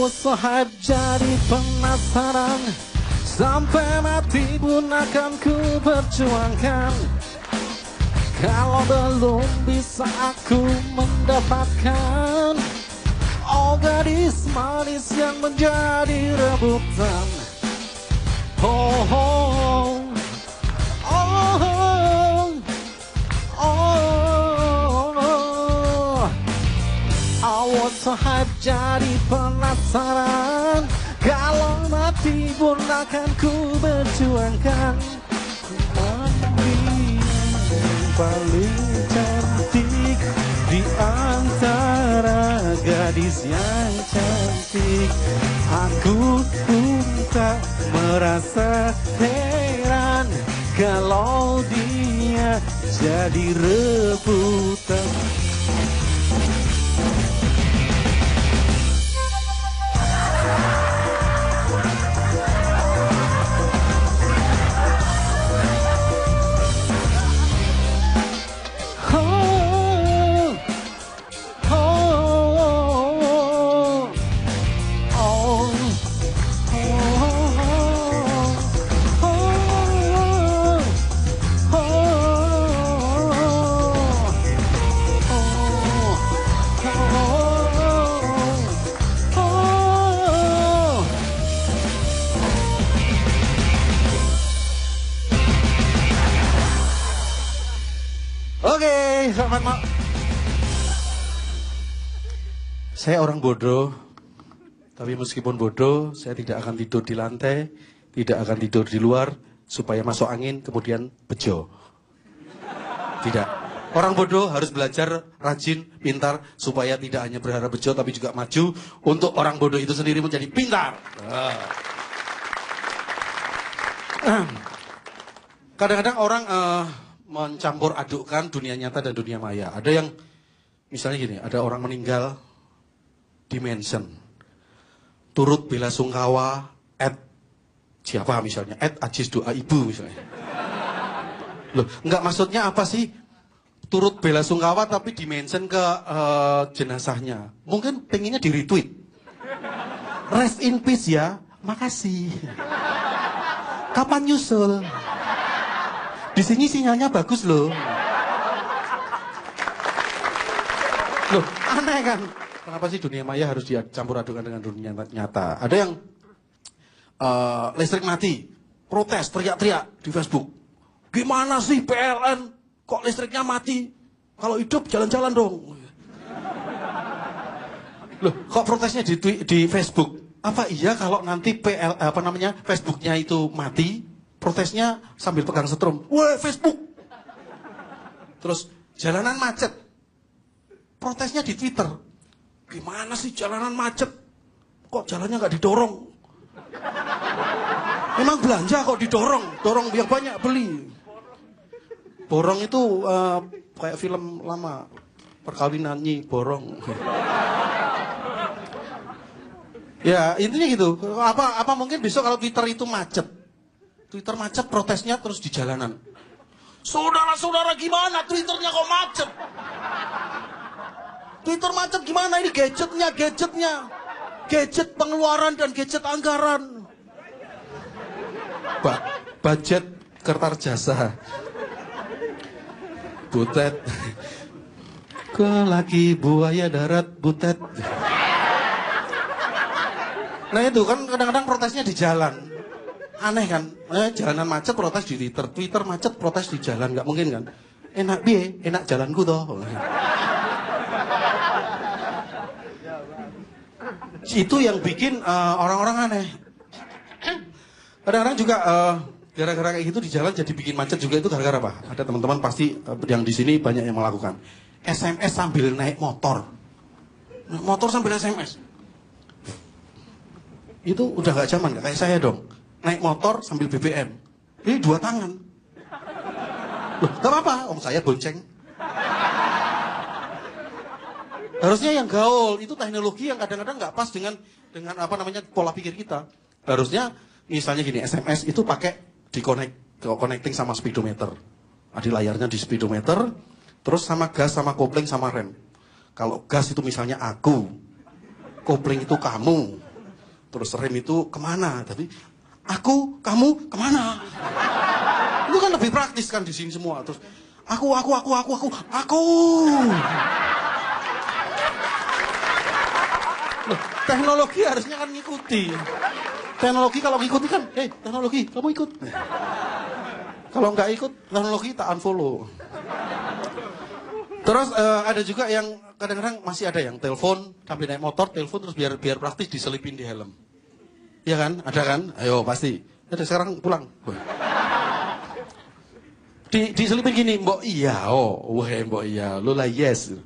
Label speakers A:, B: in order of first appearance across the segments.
A: Usaha jadi penasaran, sampai mati pun akan ku perjuangkan. Kalau belum bisa aku mendapatkan, oh gadis manis yang menjadi rebutan. Oh, oh, oh, oh, oh. Awas sahab jadi penasaran, kalau mati pun akan ku berjuangkan. Paling cantik di antara gadis yang cantik, aku pun tak merasa heran kalau dia jadi rebutan. Oke, selamat malam. Saya orang bodoh, tapi meskipun bodoh, saya tidak akan tidur di lantai, tidak akan tidur di luar, supaya masuk angin, kemudian bejo. Tidak. Orang bodoh harus belajar, rajin, pintar, supaya tidak hanya berharap bejo, tapi juga maju, untuk orang bodoh itu sendiri menjadi pintar. Kadang-kadang orang mencampur adukkan dunia nyata dan dunia maya. Ada yang, misalnya gini, ada orang meninggal, dimension, turut bela sungkawa, siapa misalnya, Ajis doa ibu misalnya. Loh, enggak maksudnya apa sih? Turut bela sungkawa tapi dimention ke jenazahnya. Mungkin pengennya di retweet. Rest in peace ya, makasih. Kapan nyusul? Di sini sinyalnya bagus loh. Loh, aneh kan? Kenapa sih dunia maya harus dicampur adukan dengan dunia nyata? Ada yang listrik mati, protes, teriak-teriak di Facebook. Gimana sih PLN? Kok listriknya mati? Kalau hidup jalan-jalan dong. Loh, kok protesnya di Facebook? Apa iya kalau nanti Facebooknya itu mati, protesnya sambil pegang setrum? Wah, Facebook. Terus jalanan macet, protesnya di Twitter. Gimana sih jalanan macet? Kok jalannya nggak didorong? Emang belanja kok didorong? Dorong biar banyak beli. Borong itu kayak film lama, perkawinan Nyi Borong. Ya intinya gitu. Apa mungkin besok kalau Twitter itu macet? Twitter macet, protesnya terus di jalanan. Saudara-saudara gimana Twitternya kok macet? Twitter macet gimana? Ini gadgetnya. Gadget pengeluaran dan gadget anggaran. Budget Kertarjasa. Butet. Ke laki buaya darat butet. Nah itu kan kadang-kadang protesnya di jalan. Aneh kan? Jalanan macet protes di Twitter. Twitter macet protes di jalan. Gak mungkin kan? Enak biye, enak jalanku toh. Itu yang bikin orang-orang aneh. Kadang-kadang juga gara-gara kayak gitu di jalan jadi bikin macet juga itu gara-gara apa? Ada teman-teman pasti yang di sini banyak yang melakukan. SMS sambil naik motor. Naik motor sambil SMS. Itu udah gak zaman, gak kayak saya dong. Naik motor sambil BBM. Ini 2 tangan. Loh, gak apa-apa, om saya bonceng. Harusnya yang gaul, itu teknologi yang kadang-kadang gak pas dengan pola pikir kita. Harusnya misalnya gini, SMS itu pakai connecting sama speedometer. Ada layarnya di speedometer, terus sama gas, sama kopling, sama rem. Kalau gas itu misalnya aku, kopling itu kamu, Terus rem itu kemana? Tapi aku, kamu kemana? Itu kan lebih praktis kan di sini semua. Terus aku. Loh, teknologi harusnya kan ngikuti. Teknologi kalau ngikuti kan, teknologi kamu ikut. Kalau nggak ikut, teknologi tak unfollow. Terus ada juga yang kadang-kadang masih ada yang telepon sambil naik motor, telepon terus biar praktis diselipin di helm. Iya kan? Ada kan? Ayo pasti. Ada sekarang pulang. Diselipin gini, mbok iya, mbok iya, lu lah yes.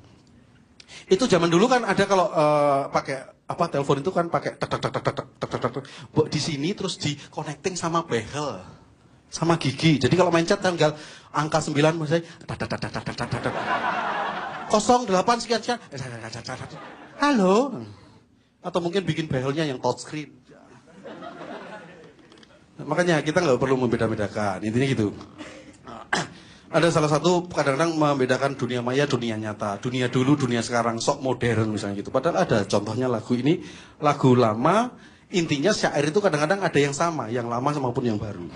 A: Itu zaman dulu kan ada kalau pakai telepon itu kan pakai tek. Di sini terus di connecting sama behel, sama gigi. Jadi kalau main chat tinggal angka 9 misalnya 08 sekian. Halo. Atau mungkin bikin behelnya yang touchscreen. Makanya kita nggak perlu membeda-bedakan. Intinya gitu. Ada salah satu kadang-kadang membedakan dunia maya, dunia nyata. Dunia dulu, dunia sekarang, sok modern misalnya gitu. Padahal ada contohnya lagu ini, lagu lama, intinya syair itu kadang-kadang ada yang sama, yang lama maupun yang baru.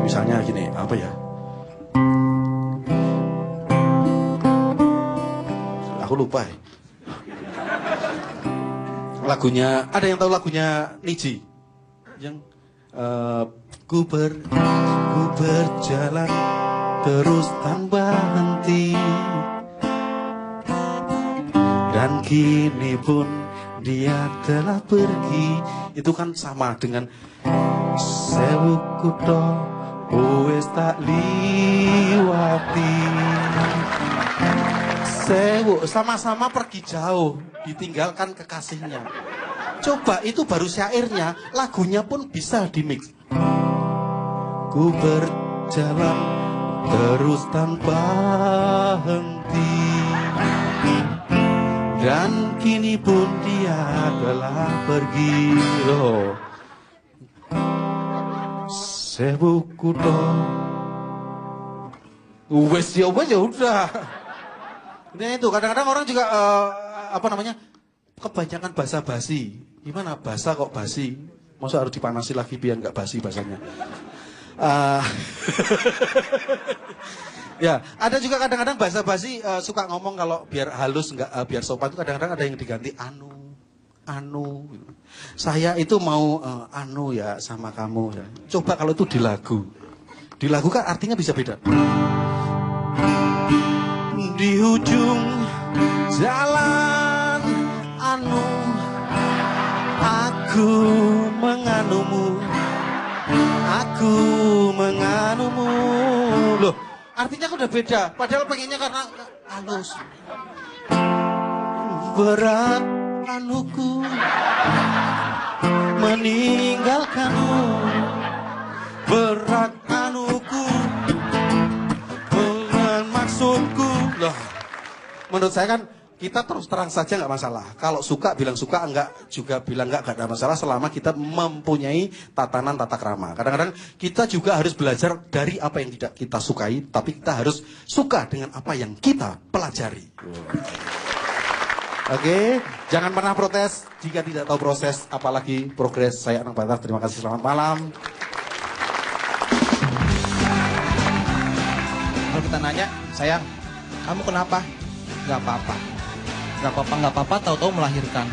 A: Misalnya gini, apa ya? Aku lupa ya. Lagunya, ada yang tahu lagunya Niji? Yang... Ku berjalan terus tanpa henti, dan kini pun dia telah pergi. Itu kan sama dengan sewu kutho wis tak liwati. Sewu sama-sama pergi jauh, ditinggalkan kekasihnya. Coba itu baru syairnya, lagunya pun bisa dimix. Ku berjalan terus tanpa henti, dan kini pun dia telah pergi. Loh, sewu kutho wes ya udah. Nah itu kadang-kadang orang juga kebanyakan basa-basi. Gimana bahasa kok basi? Masa harus dipanasi lagi biar nggak basi bahasanya? Ya, ada juga kadang-kadang basa-basi suka ngomong kalau biar halus nggak biar sopan itu kadang-kadang ada yang diganti anu. Saya itu mau anu ya sama kamu ya. Coba kalau itu di lagu. Di lagu kan artinya bisa beda. Di ujung jalan anu, aku menganumu. Loh, artinya kan udah beda. Padahal pengennya karena halus. Berat anuku meninggalkanmu. Berat anuku dengan maksudku. Loh, menurut saya kan kita terus terang saja nggak masalah. Kalau suka bilang suka, enggak juga bilang enggak ada masalah selama kita mempunyai tatanan tata krama. Kadang-kadang kita juga harus belajar dari apa yang tidak kita sukai, tapi kita harus suka dengan apa yang kita pelajari. Oke, jangan pernah protes jika tidak tahu proses, apalagi progres. Saya Anang Batas, terima kasih, selamat malam.
B: Kalau kita nanya, sayang, kamu kenapa? Gak apa-apa, tahu-tahu melahirkan.